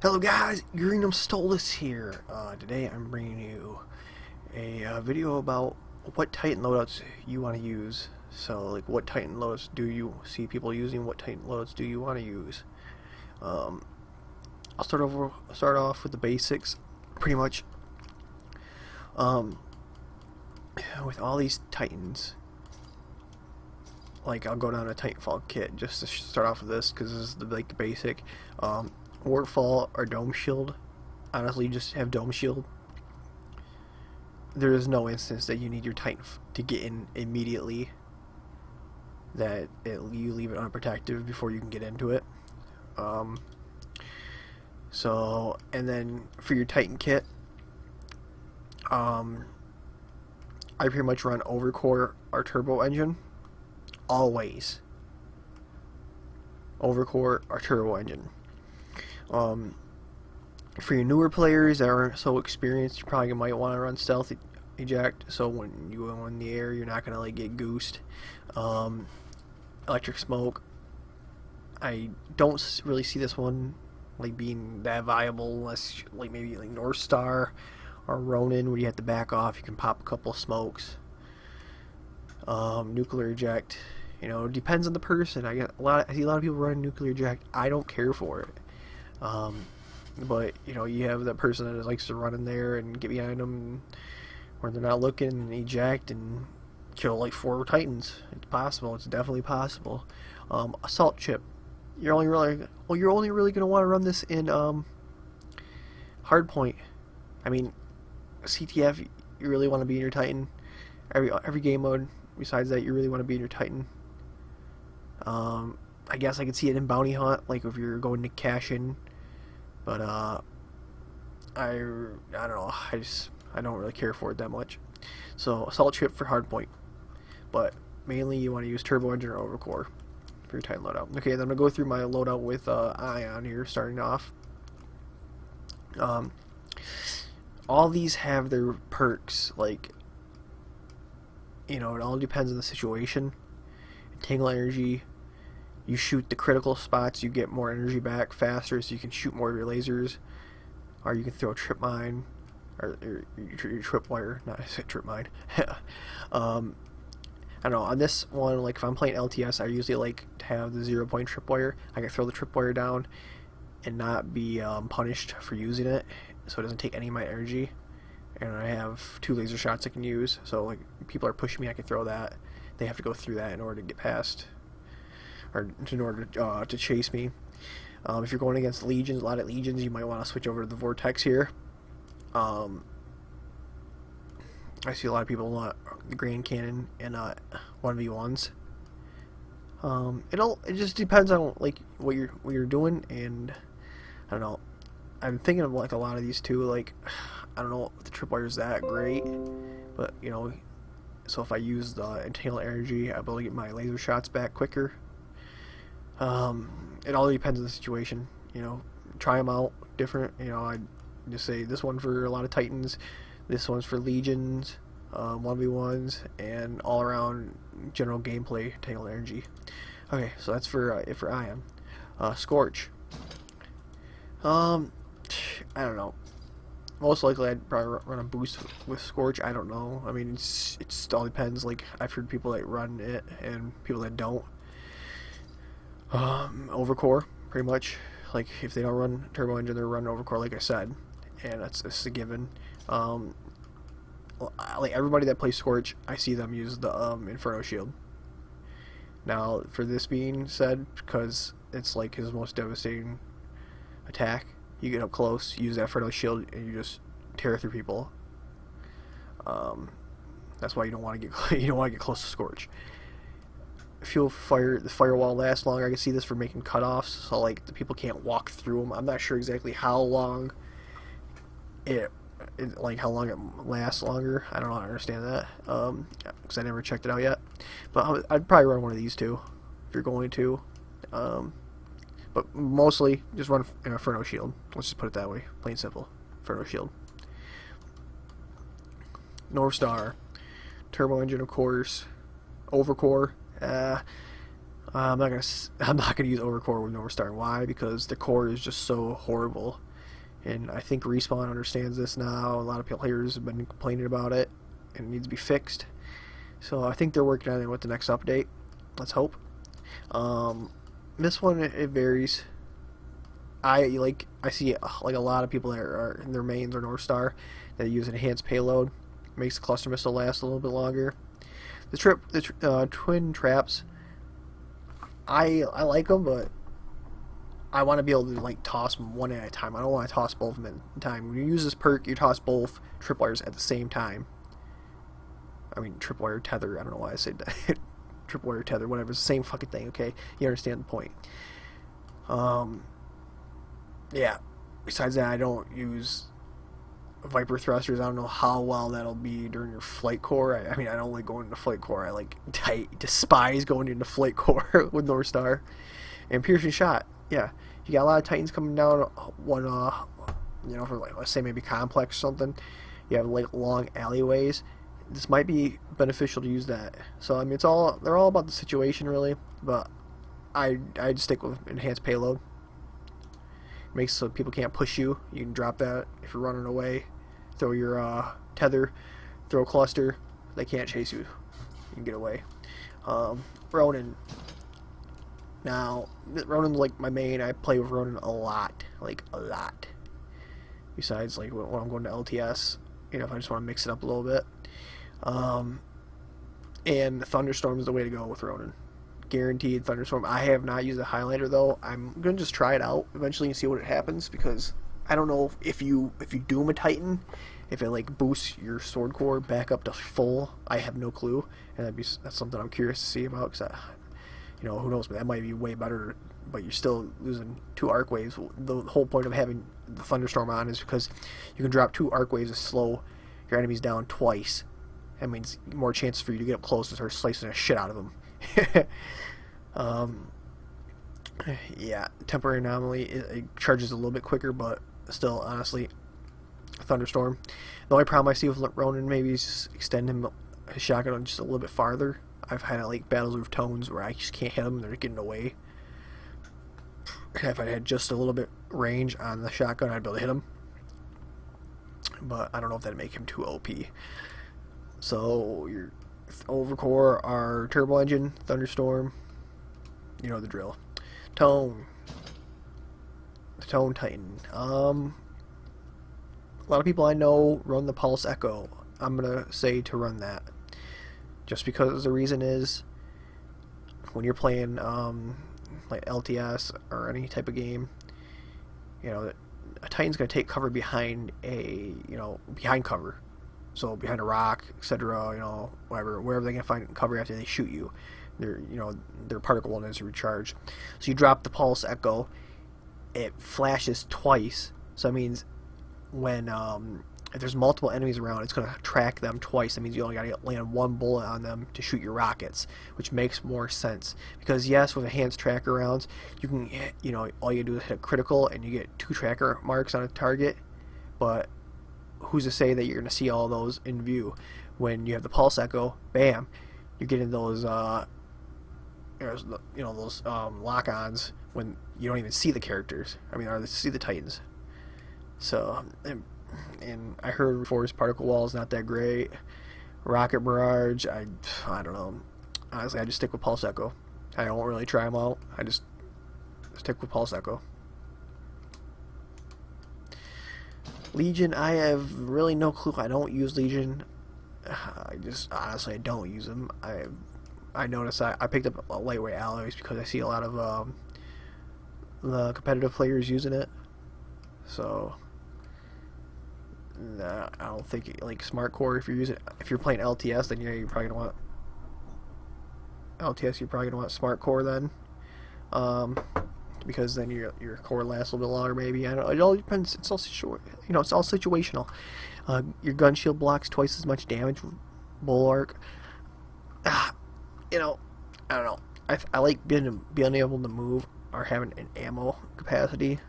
Hello guys, Greenham Stolus here. Today I'm bringing you a video about what Titan loadouts you want to use. So, like, what Titan loadouts do you see people using? What Titan loadouts do you want to use? I'll start off with the basics, pretty much. With all these Titans, like, I'll go down to Titanfall kit just to start off with this because this is the basic. Warfall or Dome Shield. Honestly, just have Dome Shield. There is no instance that you need your Titan to get in immediately, that you leave it unprotected before you can get into it. So, and then for your Titan kit, I pretty much run overcore or turbo engine. Always. Overcore or turbo engine. For your newer players that aren't so experienced, you probably might want to run stealth eject, so when you go in the air you're not gonna like get goosed. Electric smoke, I don't really see this one like being that viable unless like maybe like Northstar or Ronin, where you have to back off, you can pop a couple smokes. Nuclear eject, you know, depends on the person. I see a lot of people running nuclear eject. I don't care for it. But you know, you have that person that likes to run in there and get behind them where they're not looking and eject and kill like 4 Titans. It's possible. It's definitely possible. Assault chip. You're only really gonna want to run this in hardpoint. I mean, CTF. You really want to be in your Titan. Every game mode besides that, you really want to be in your Titan. I guess I could see it in bounty hunt, like if you're going to cash in. But I don't know. I don't really care for it that much. So assault chip for hardpoint, but mainly you want to use turbo engine or overcore for your Titan loadout. Okay, then I'm gonna go through my loadout with Ion here, starting off. All these have their perks, like, you know, it all depends on the situation. Entangle energy. You shoot the critical spots, you get more energy back faster, so you can shoot more of your lasers. Or you can throw a trip mine, or your trip wire, not I say trip mine. I don't know, on this one, like if I'm playing LTS, I usually like to have the 0-point trip wire. I can throw the trip wire down and not be punished for using it, so it doesn't take any of my energy. And I have 2 laser shots I can use, so like people are pushing me, I can throw that. They have to go through that in order to get past, or in order to chase me. If you're going against legions, a lot of legions, you might want to switch over to the vortex here. I see a lot of people want the Grand Cannon and 1v1s. It just depends on like what you're doing, and I don't know. I'm thinking of like a lot of these too. Like, I don't know if the tripwire is that great, but you know, so if I use the entangle energy, I'll be able to get my laser shots back quicker. It all depends on the situation. You know, try them out different. You know, I just say this one for a lot of Titans, this one's for legions, 1v1s, and all around general gameplay entangle energy. Okay, so that's for it for Ion. Scorch. I don't know. Most likely, I'd probably run a boost with Scorch. I don't know. I mean, it all depends. Like, I've heard people that run it and people that don't. Overcore, pretty much. Like, if they don't run turbo engine, they're running overcore, like I said, and that's a given. Like everybody that plays Scorch, I see them use the Inferno Shield. Now, for this being said, because it's like his most devastating attack, you get up close, use that Inferno Shield, and you just tear through people. That's why you don't want to get close to Scorch. Fuel fire, the firewall lasts longer. I can see this for making cutoffs, so like the people can't walk through them. I'm not sure exactly how long it lasts longer. I don't know how to understand that, because I never checked it out yet. But I'd probably run one of these two if you're going to. But mostly just run an Inferno Shield. Let's just put it that way, plain simple. Inferno Shield. Northstar, turbo engine, of course. Overcore. I'm not gonna use overcore with Northstar. Why? Because the core is just so horrible. and I think Respawn understands this now. A lot of players have been complaining about it, and it needs to be fixed. So I think they're working on it with the next update. Let's hope. This one, it varies. I see like a lot of people that are in their mains or Northstar that use enhanced payload. Makes the cluster missile last a little bit longer. The twin traps, I like them, but I want to be able to like toss them one at a time. I don't want to toss both of them at a time. When you use this perk, you toss both tripwires at the same time. I mean, tripwire tether. I don't know why I said that. Tripwire tether, whatever. It's the same fucking thing. Okay, you understand the point. Yeah. Besides that, I don't use Viper thrusters. I don't know how well that'll be during your flight core. I mean, I don't like going into flight core. I despise going into flight core with Northstar. And piercing shot. Yeah, you got a lot of Titans coming down. One, for like, let's say maybe complex or something. You have like long alleyways. This might be beneficial to use that. So I mean, they're all about the situation really. But I'd stick with enhanced payload. Makes so people can't push you. You can drop that if you're running away. Throw your tether, throw a cluster. They can't chase you. You can get away. Ronin. Now, Ronin's like my main. I play with Ronin a lot. Like, a lot. Besides, like, when I'm going to LTS. If I just want to mix it up a little bit. And Thunderstorm is the way to go with Ronin. Guaranteed Thunderstorm. I have not used a highlighter though. I'm gonna just try it out eventually and see what happens, because I don't know if you doom a Titan, if it like boosts your sword core back up to full. I have no clue, and that's something I'm curious to see about, because who knows, but that might be way better. But you're still losing 2 arc waves. The whole point of having the Thunderstorm on is because you can drop 2 arc waves to slow your enemies down twice. That means more chances for you to get up close and start slicing the shit out of them. Yeah, temporary anomaly, it charges a little bit quicker, but still, honestly, Thunderstorm. The only problem I see with Ronin maybe is just extend his shotgun just a little bit farther. I've had like battles with tones where I just can't hit them; they're getting away. If I had just a little bit range on the shotgun, I'd be able to hit him. But I don't know if that'd make him too OP. So your overcore are turbo engine, Thunderstorm. You know the drill. Tone. The Tone Titan. A lot of people I know run the Pulse Echo. I'm gonna say to run that, just because the reason is when you're playing like LTS or any type of game, a Titan's gonna take cover behind behind cover. So behind a rock, etc., wherever they can find cover after they shoot you, their particle won't necessarily recharge. So you drop the Pulse Echo, it flashes twice. So that means when if there's multiple enemies around, it's gonna track them twice. That means you only gotta land 1 bullet on them to shoot your rockets, which makes more sense. Because yes, with enhanced tracker rounds, you can all you do is hit a critical and you get 2 tracker marks on a target, but who's to say that you're going to see all those in view? When you have the Pulse Echo, bam, you're getting those those lock-ons when you don't even see the characters. I mean, or see the Titans. So, and I heard Force Particle Wall is not that great. Rocket Barrage, I don't know. Honestly, I just stick with Pulse Echo. I don't really try them out. I just stick with Pulse Echo. Legion, I have really no clue. I don't use Legion. I don't use them. I noticed I picked up lightweight alloys because I see a lot of the competitive players using it. So I don't think like Smart Core. If you're playing LTS, then you're probably gonna want LTS. You're probably gonna want Smart Core then. Because then your core lasts a little bit longer, maybe. I don't know. It all depends. It's all it's all situational. Your gun shield blocks twice as much damage with Bulwark. I don't know. I like being able to move or having an ammo capacity.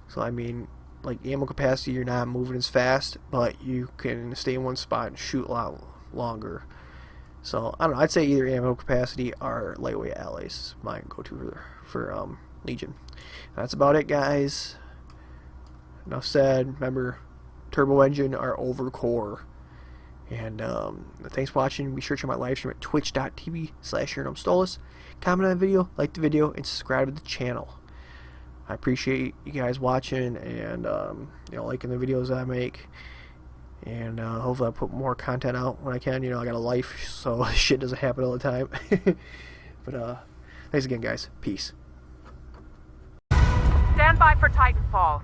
So I mean, like ammo capacity, you're not moving as fast, but you can stay in one spot and shoot a lot longer. So I don't know. I'd say either ammo capacity or lightweight alloys. Mine go to for Legion. That's about it, guys. Enough said. Remember, turbo engine are overcore. And thanks for watching. Be sure to check my live stream at twitch.tv/HeroNomeStolus. Comment on the video, like the video, and subscribe to the channel. I appreciate you guys watching and liking the videos that I make. And hopefully I'll put more content out when I can. I got a life, so shit doesn't happen all the time. But thanks again, guys. Peace. Stand by for Titanfall.